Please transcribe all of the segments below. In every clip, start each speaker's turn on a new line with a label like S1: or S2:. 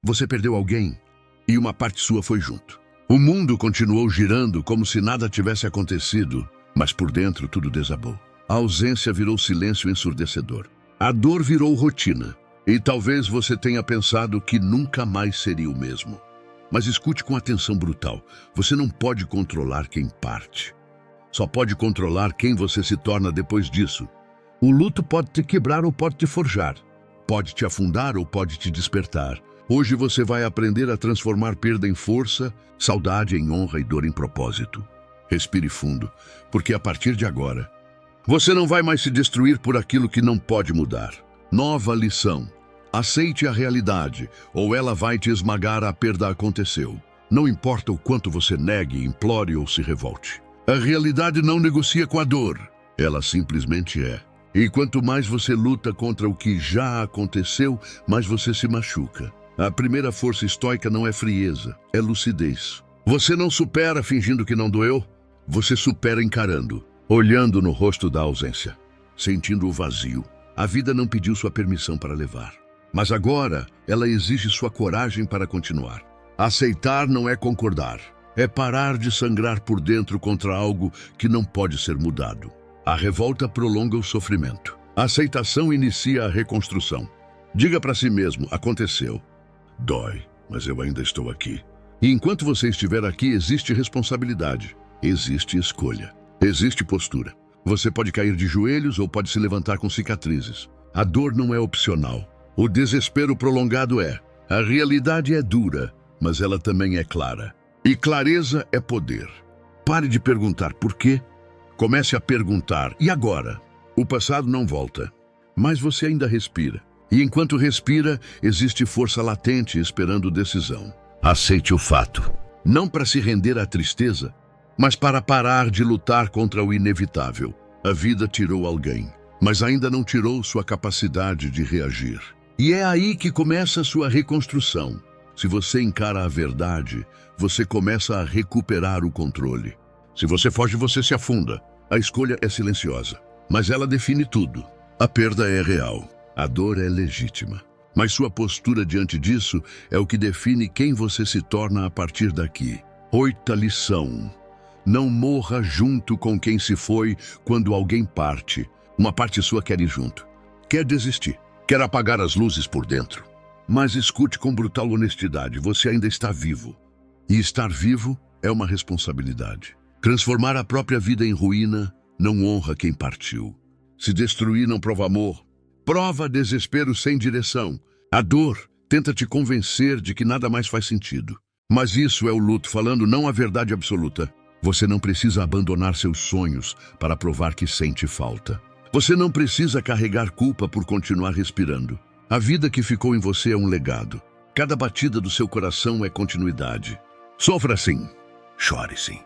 S1: Você perdeu alguém e uma parte sua foi junto. O mundo continuou girando como se nada tivesse acontecido, mas por dentro tudo desabou. A ausência virou silêncio ensurdecedor. A dor virou rotina. E talvez você tenha pensado que nunca mais seria o mesmo. Mas escute com atenção brutal. Você não pode controlar quem parte. Só pode controlar quem você se torna depois disso. O luto pode te quebrar ou pode te forjar. Pode te afundar ou pode te despertar. Hoje você vai aprender a transformar perda em força, saudade em honra e dor em propósito. Respire fundo, porque a partir de agora, você não vai mais se destruir por aquilo que não pode mudar. Nova lição. Aceite a realidade, ou ela vai te esmagar. A perda aconteceu. Não importa o quanto você negue, implore ou se revolte. A realidade não negocia com a dor. Ela simplesmente é. E quanto mais você luta contra o que já aconteceu, mais você se machuca. A primeira força estoica não é frieza, é lucidez. Você não supera fingindo que não doeu, você supera encarando, olhando no rosto da ausência, sentindo o vazio. A vida não pediu sua permissão para levar, mas agora ela exige sua coragem para continuar. Aceitar não é concordar, é parar de sangrar por dentro contra algo que não pode ser mudado. A revolta prolonga o sofrimento. A aceitação inicia a reconstrução. Diga para si mesmo, aconteceu. Dói, mas eu ainda estou aqui. E enquanto você estiver aqui, existe responsabilidade, existe escolha, existe postura. Você pode cair de joelhos ou pode se levantar com cicatrizes. A dor não é opcional. O desespero prolongado é. A realidade é dura, mas ela também é clara. E clareza é poder. Pare de perguntar por quê. Comece a perguntar, e agora? O passado não volta, mas você ainda respira. E enquanto respira, existe força latente esperando decisão. Aceite o fato. Não para se render à tristeza, mas para parar de lutar contra o inevitável. A vida tirou alguém, mas ainda não tirou sua capacidade de reagir. E é aí que começa a sua reconstrução. Se você encara a verdade, você começa a recuperar o controle. Se você foge, você se afunda. A escolha é silenciosa, mas ela define tudo. A perda é real. A dor é legítima, mas sua postura diante disso é o que define quem você se torna a partir daqui. 8ª lição. Não morra junto com quem se foi quando alguém parte. Uma parte sua quer ir junto. Quer desistir. Quer apagar as luzes por dentro. Mas escute com brutal honestidade, você ainda está vivo. E estar vivo é uma responsabilidade. Transformar a própria vida em ruína não honra quem partiu. Se destruir não prova amor. Prova desespero sem direção. A dor tenta te convencer de que nada mais faz sentido. Mas isso é o luto falando, não a verdade absoluta. Você não precisa abandonar seus sonhos para provar que sente falta. Você não precisa carregar culpa por continuar respirando. A vida que ficou em você é um legado. Cada batida do seu coração é continuidade. Sofra sim. Chore sim.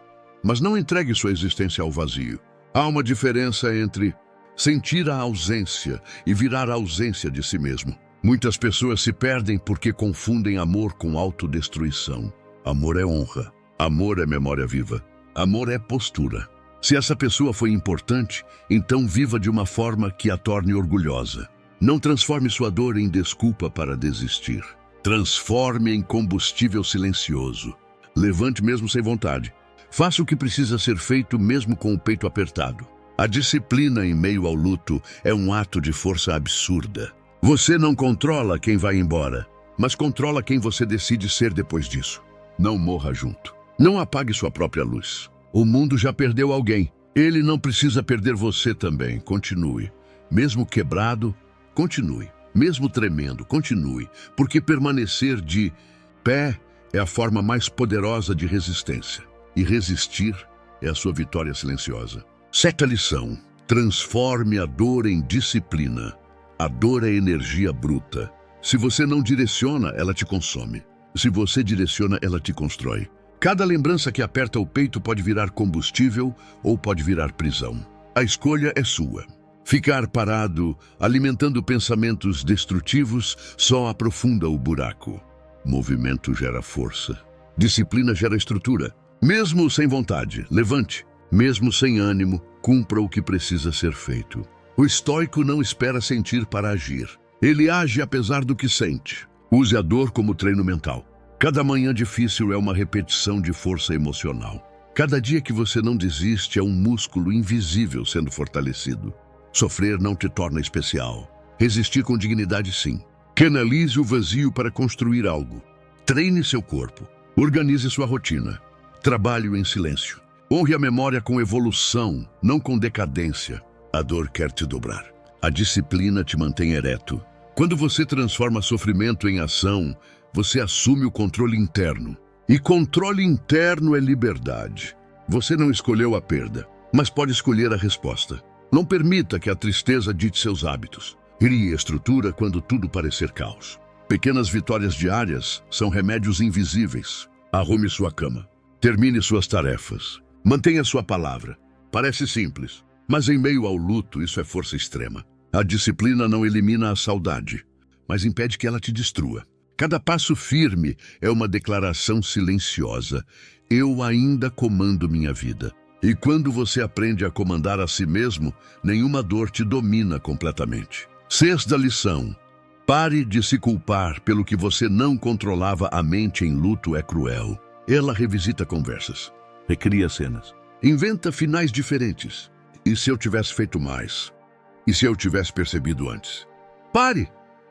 S1: Mas não entregue sua existência ao vazio. Há uma diferença entre sentir a ausência e virar a ausência de si mesmo. Muitas pessoas se perdem porque confundem amor com autodestruição. Amor é honra. Amor é memória viva. Amor é postura. Se essa pessoa foi importante, então viva de uma forma que a torne orgulhosa. Não transforme sua dor em desculpa para desistir. Transforme em combustível silencioso. Levante mesmo sem vontade. Faça o que precisa ser feito mesmo com o peito apertado. A disciplina em meio ao luto é um ato de força absurda. Você não controla quem vai embora, mas controla quem você decide ser depois disso. Não morra junto. Não apague sua própria luz. O mundo já perdeu alguém. Ele não precisa perder você também. Continue. Mesmo quebrado, continue. Mesmo tremendo, continue. Porque permanecer de pé é a forma mais poderosa de resistência. E resistir é a sua vitória silenciosa. 7ª lição. Transforme a dor em disciplina. A dor é energia bruta. Se você não direciona, ela te consome. Se você direciona, ela te constrói. Cada lembrança que aperta o peito pode virar combustível ou pode virar prisão. A escolha é sua. Ficar parado, alimentando pensamentos destrutivos, só aprofunda o buraco. Movimento gera força. Disciplina gera estrutura. Mesmo sem vontade, levante. Mesmo sem ânimo, cumpra o que precisa ser feito. O estoico não espera sentir para agir. Ele age apesar do que sente. Use a dor como treino mental. Cada manhã difícil é uma repetição de força emocional. Cada dia que você não desiste é um músculo invisível sendo fortalecido. Sofrer não te torna especial. Resistir com dignidade, sim. Canalize o vazio para construir algo. Treine seu corpo. Organize sua rotina. Trabalhe em silêncio. Honre a memória com evolução, não com decadência. A dor quer te dobrar. A disciplina te mantém ereto. Quando você transforma sofrimento em ação, você assume o controle interno. E controle interno é liberdade. Você não escolheu a perda, mas pode escolher a resposta. Não permita que a tristeza dite seus hábitos. Crie estrutura quando tudo parecer caos. Pequenas vitórias diárias são remédios invisíveis. Arrume sua cama. Termine suas tarefas. Mantenha sua palavra. Parece simples, mas em meio ao luto isso é força extrema. A disciplina não elimina a saudade, mas impede que ela te destrua. Cada passo firme é uma declaração silenciosa. Eu ainda comando minha vida. E quando você aprende a comandar a si mesmo, nenhuma dor te domina completamente. Sexta lição. Pare de se culpar pelo que você não controlava. A mente em luto é cruel. Ela revisita conversas, recria cenas, inventa finais diferentes. E se eu tivesse feito mais? E se eu tivesse percebido antes? Pare!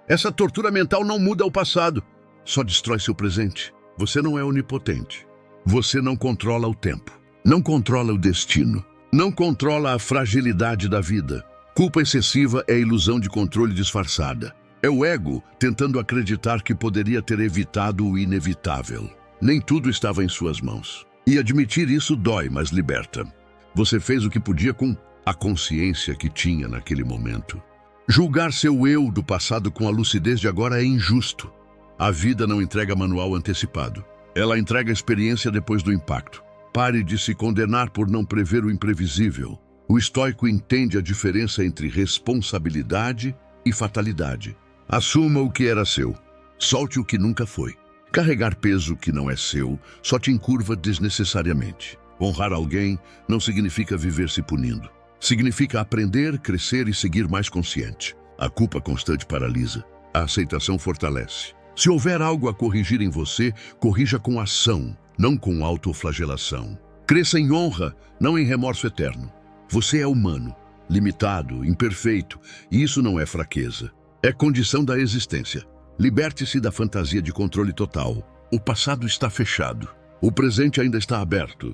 S1: Essa tortura mental não muda o passado, só destrói seu presente. Você não é onipotente. Você não controla o tempo, não controla o destino, não controla a fragilidade da vida. Culpa excessiva é ilusão de controle disfarçada. É o ego tentando acreditar que poderia ter evitado o inevitável. Nem tudo estava em suas mãos. E admitir isso dói, mas liberta. Você fez o que podia com a consciência que tinha naquele momento. Julgar seu eu do passado com a lucidez de agora é injusto. A vida não entrega manual antecipado. Ela entrega experiência depois do impacto. Pare de se condenar por não prever o imprevisível. O estoico entende a diferença entre responsabilidade e fatalidade. Assuma o que era seu. Solte o que nunca foi. Carregar peso que não é seu só te encurva desnecessariamente. Honrar alguém não significa viver se punindo. Significa aprender, crescer e seguir mais consciente. A culpa constante paralisa. A aceitação fortalece. Se houver algo a corrigir em você, corrija com ação, não com autoflagelação. Cresça em honra, não em remorso eterno. Você é humano, limitado, imperfeito, e isso não é fraqueza. É condição da existência. Liberte-se da fantasia de controle total. O passado está fechado. O presente ainda está aberto.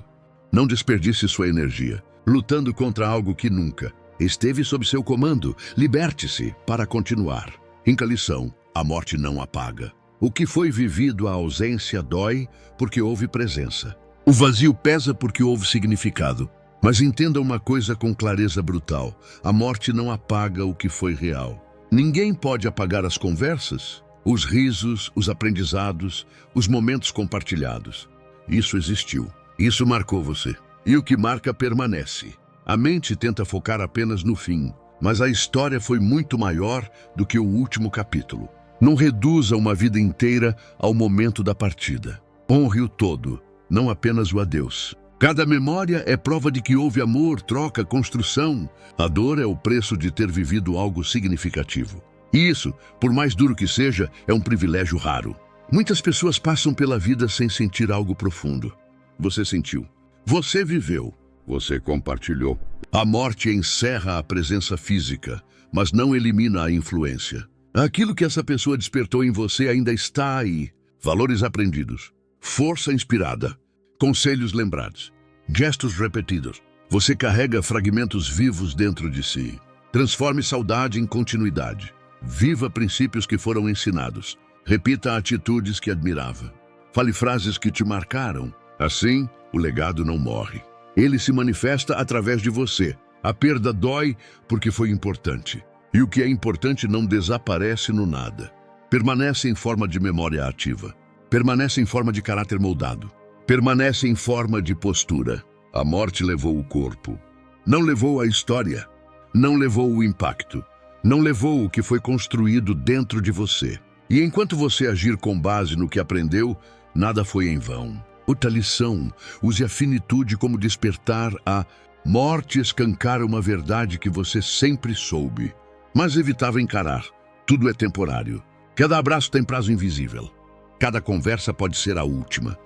S1: Não desperdice sua energia, lutando contra algo que nunca esteve sob seu comando. Liberte-se para continuar. Quinta lição: a morte não apaga. O que foi vivido, a ausência dói porque houve presença. O vazio pesa porque houve significado. Mas entenda uma coisa com clareza brutal: a morte não apaga o que foi real. Ninguém pode apagar as conversas, os risos, os aprendizados, os momentos compartilhados. Isso existiu. Isso marcou você. E o que marca permanece. A mente tenta focar apenas no fim, mas a história foi muito maior do que o último capítulo. Não reduza uma vida inteira ao momento da partida. Honre o todo, não apenas o adeus. Cada memória é prova de que houve amor, troca, construção. A dor é o preço de ter vivido algo significativo. E isso, por mais duro que seja, é um privilégio raro. Muitas pessoas passam pela vida sem sentir algo profundo. Você sentiu. Você viveu. Você compartilhou. A morte encerra a presença física, mas não elimina a influência. Aquilo que essa pessoa despertou em você ainda está aí. Valores aprendidos, força inspirada, conselhos lembrados, gestos repetidos. Você carrega fragmentos vivos dentro de si. Transforme saudade em continuidade. Viva princípios que foram ensinados. Repita atitudes que admirava. Fale frases que te marcaram. Assim, o legado não morre. Ele se manifesta através de você. A perda dói porque foi importante. E o que é importante não desaparece no nada. Permanece em forma de memória ativa. Permanece em forma de caráter moldado. Permanece em forma de postura. A morte levou o corpo. Não levou a história. Não levou o impacto. Não levou o que foi construído dentro de você. E enquanto você agir com base no que aprendeu, nada foi em vão. Outra lição: use a finitude como despertar. A morte escancara uma verdade que você sempre soube, mas evitava encarar. Tudo é temporário. Cada abraço tem prazo invisível. Cada conversa pode ser a última.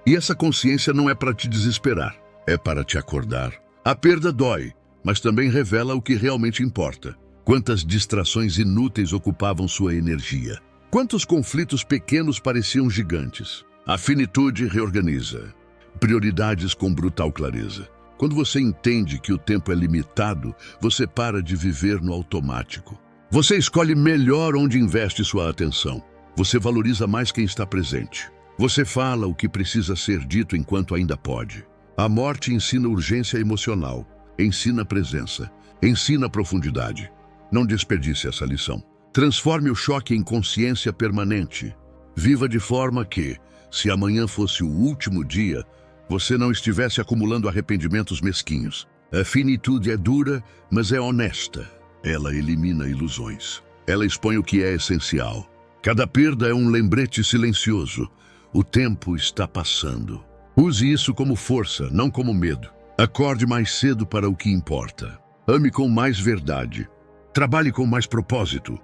S1: E essa consciência não é para te desesperar, é para te acordar. A perda dói, mas também revela o que realmente importa. Quantas distrações inúteis ocupavam sua energia. Quantos conflitos pequenos pareciam gigantes. A finitude reorganiza. Prioridades com brutal clareza. Quando você entende que o tempo é limitado, você para de viver no automático. Você escolhe melhor onde investe sua atenção. Você valoriza mais quem está presente. Você fala o que precisa ser dito enquanto ainda pode. A morte ensina urgência emocional, ensina presença, ensina profundidade. Não desperdice essa lição. Transforme o choque em consciência permanente. Viva de forma que, se amanhã fosse o último dia, você não estivesse acumulando arrependimentos mesquinhos. A finitude é dura, mas é honesta. Ela elimina ilusões. Ela expõe o que é essencial. Cada perda é um lembrete silencioso. O tempo está passando. Use isso como força, não como medo. Acorde mais cedo para o que importa. Ame com mais verdade. Trabalhe com mais propósito.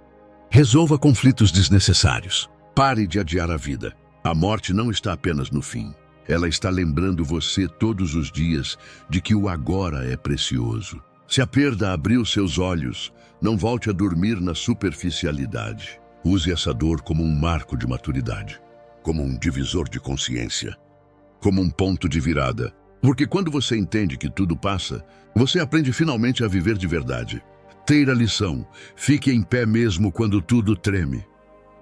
S1: Resolva conflitos desnecessários. Pare de adiar a vida. A morte não está apenas no fim. Ela está lembrando você todos os dias de que o agora é precioso. Se a perda abriu seus olhos, não volte a dormir na superficialidade. Use essa dor como um marco de maturidade, como um divisor de consciência, como um ponto de virada. Porque quando você entende que tudo passa, você aprende finalmente a viver de verdade. Terceira lição: fique em pé mesmo quando tudo treme.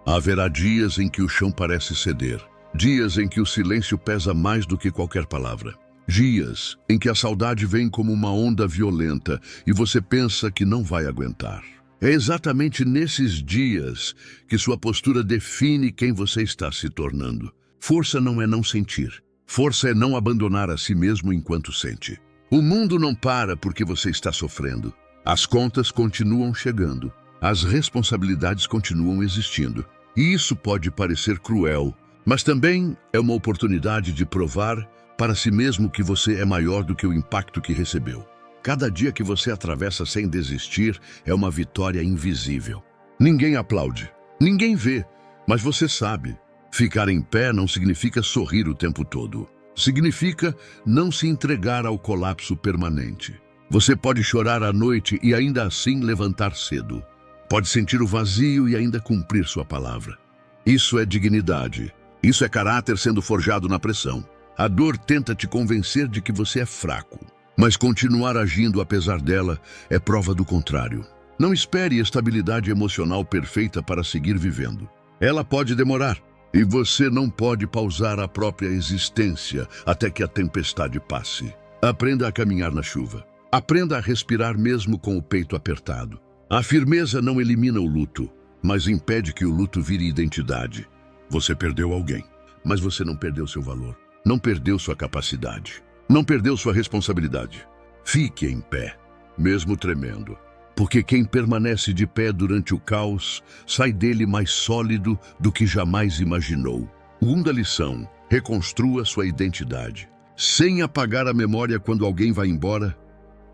S1: Haverá dias em que o chão parece ceder, dias em que o silêncio pesa mais do que qualquer palavra. Dias em que a saudade vem como uma onda violenta e você pensa que não vai aguentar. É exatamente nesses dias que sua postura define quem você está se tornando. Força não é não sentir. Força é não abandonar a si mesmo enquanto sente. O mundo não para porque você está sofrendo. As contas continuam chegando. As responsabilidades continuam existindo. E isso pode parecer cruel, mas também é uma oportunidade de provar para si mesmo que você é maior do que o impacto que recebeu. Cada dia que você atravessa sem desistir é uma vitória invisível. Ninguém aplaude, ninguém vê, mas você sabe. Ficar em pé não significa sorrir o tempo todo. Significa não se entregar ao colapso permanente. Você pode chorar à noite e ainda assim levantar cedo. Pode sentir o vazio e ainda cumprir sua palavra. Isso é dignidade. Isso é caráter sendo forjado na pressão. A dor tenta te convencer de que você é fraco, mas continuar agindo apesar dela é prova do contrário. Não espere estabilidade emocional perfeita para seguir vivendo. Ela pode demorar, e você não pode pausar a própria existência até que a tempestade passe. Aprenda a caminhar na chuva. Aprenda a respirar mesmo com o peito apertado. A firmeza não elimina o luto, mas impede que o luto vire identidade. Você perdeu alguém, mas você não perdeu seu valor. Não perdeu sua capacidade. Não perdeu sua responsabilidade. Fique em pé, mesmo tremendo. Porque quem permanece de pé durante o caos, sai dele mais sólido do que jamais imaginou. Segunda lição: reconstrua sua identidade. Sem apagar a memória quando alguém vai embora,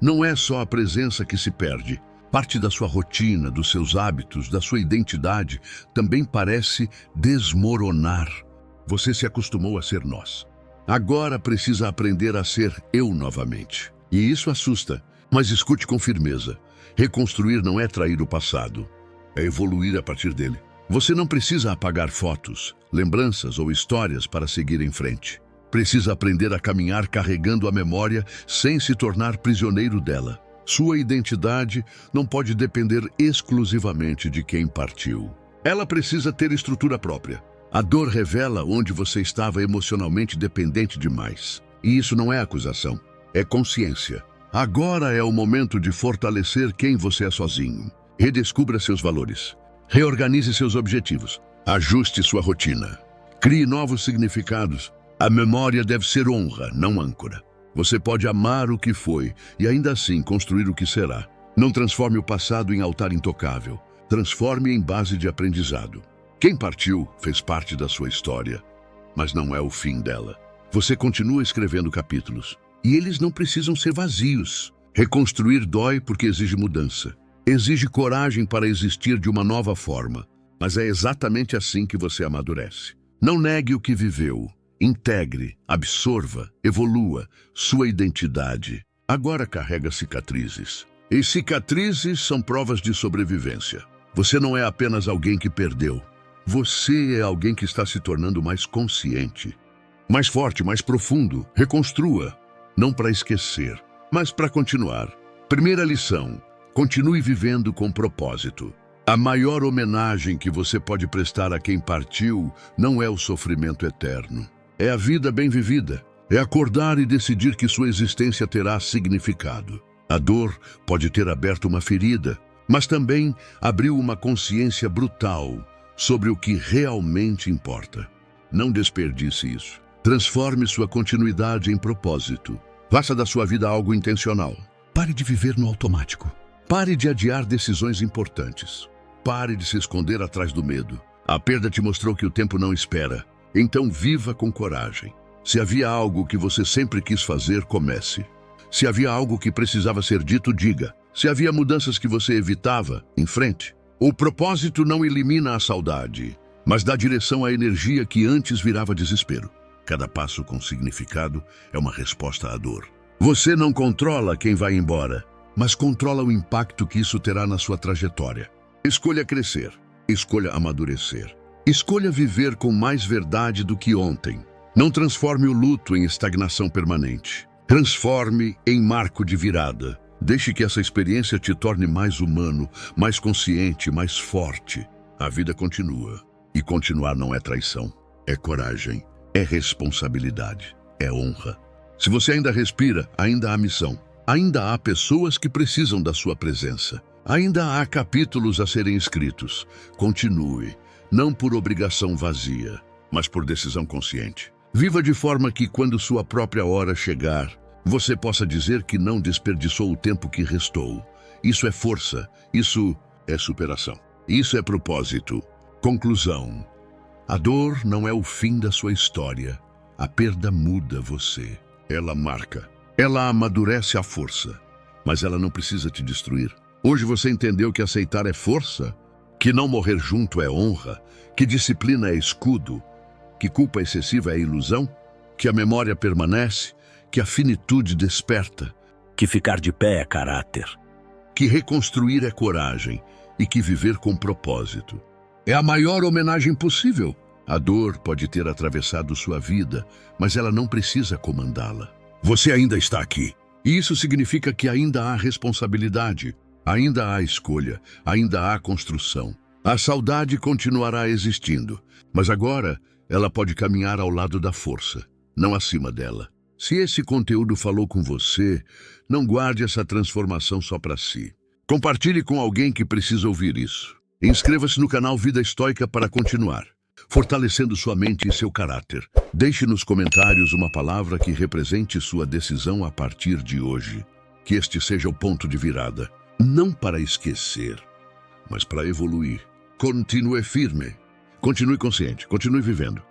S1: não é só a presença que se perde. Parte da sua rotina, dos seus hábitos, da sua identidade, também parece desmoronar. Você se acostumou a ser nós. Agora precisa aprender a ser eu novamente. E isso assusta, mas escute com firmeza. Reconstruir não é trair o passado, é evoluir a partir dele. Você não precisa apagar fotos, lembranças ou histórias para seguir em frente. Precisa aprender a caminhar carregando a memória sem se tornar prisioneiro dela. Sua identidade não pode depender exclusivamente de quem partiu. Ela precisa ter estrutura própria. A dor revela onde você estava emocionalmente dependente demais. E isso não é acusação, é consciência. Agora é o momento de fortalecer quem você é sozinho. Redescubra seus valores. Reorganize seus objetivos. Ajuste sua rotina. Crie novos significados. A memória deve ser honra, não âncora. Você pode amar o que foi e ainda assim construir o que será. Não transforme o passado em altar intocável. Transforme em base de aprendizado. Quem partiu fez parte da sua história, mas não é o fim dela. Você continua escrevendo capítulos, e eles não precisam ser vazios. Reconstruir dói porque exige mudança. Exige coragem para existir de uma nova forma. mas é exatamente assim que você amadurece. Não negue o que viveu. Integre, absorva, evolua sua identidade. Agora carrega cicatrizes. E cicatrizes são provas de sobrevivência. Você não é apenas alguém que perdeu. Você é alguém que está se tornando mais consciente, mais forte, mais profundo. Reconstrua, não para esquecer, mas para continuar. Primeira lição: continue vivendo com propósito. A maior homenagem que você pode prestar a quem partiu não é o sofrimento eterno. É a vida bem vivida. É acordar e decidir que sua existência terá significado. A dor pode ter aberto uma ferida, mas também abriu uma consciência brutal sobre o que realmente importa. Não desperdice isso. Transforme sua continuidade em propósito. Faça da sua vida algo intencional. Pare de viver no automático. Pare de adiar decisões importantes. Pare de se esconder atrás do medo. A perda te mostrou que o tempo não espera. Então viva com coragem. Se havia algo que você sempre quis fazer, comece. Se havia algo que precisava ser dito, diga. Se havia mudanças que você evitava, enfrente. O propósito não elimina a saudade, mas dá direção à energia que antes virava desespero. Cada passo com significado é uma resposta à dor. Você não controla quem vai embora, mas controla o impacto que isso terá na sua trajetória. Escolha crescer, escolha amadurecer. Escolha viver com mais verdade do que ontem. Não transforme o luto em estagnação permanente. Transforme em marco de virada. Deixe que essa experiência te torne mais humano, mais consciente, mais forte. A vida continua. E continuar não é traição. É coragem. É responsabilidade. É honra. Se você ainda respira, ainda há missão. Ainda há pessoas que precisam da sua presença. Ainda há capítulos a serem escritos. Continue. Não por obrigação vazia, mas por decisão consciente. Viva de forma que, quando sua própria hora chegar, você possa dizer que não desperdiçou o tempo que restou. Isso é força, isso é superação, isso é propósito. Conclusão: a dor não é o fim da sua história. A perda muda você. Ela marca, ela amadurece a força, mas ela não precisa te destruir. Hoje você entendeu que aceitar é força? Que não morrer junto é honra? Que disciplina é escudo? Que culpa excessiva é ilusão? Que a memória permanece? Que a finitude desperta?
S2: Que ficar de pé é caráter.
S1: Que reconstruir é coragem e que viver com propósito é a maior homenagem possível. A dor pode ter atravessado sua vida, mas ela não precisa comandá-la. Você ainda está aqui. E isso significa que ainda há responsabilidade, ainda há escolha, ainda há construção. A saudade continuará existindo, mas agora ela pode caminhar ao lado da força, não acima dela. Se esse conteúdo falou com você, não guarde essa transformação só para si. Compartilhe com alguém que precisa ouvir isso. Inscreva-se no canal Vida Estoica para continuar fortalecendo sua mente e seu caráter. Deixe nos comentários uma palavra que represente sua decisão a partir de hoje. Que este seja o ponto de virada, não para esquecer, mas para evoluir. Continue firme, continue consciente, continue vivendo.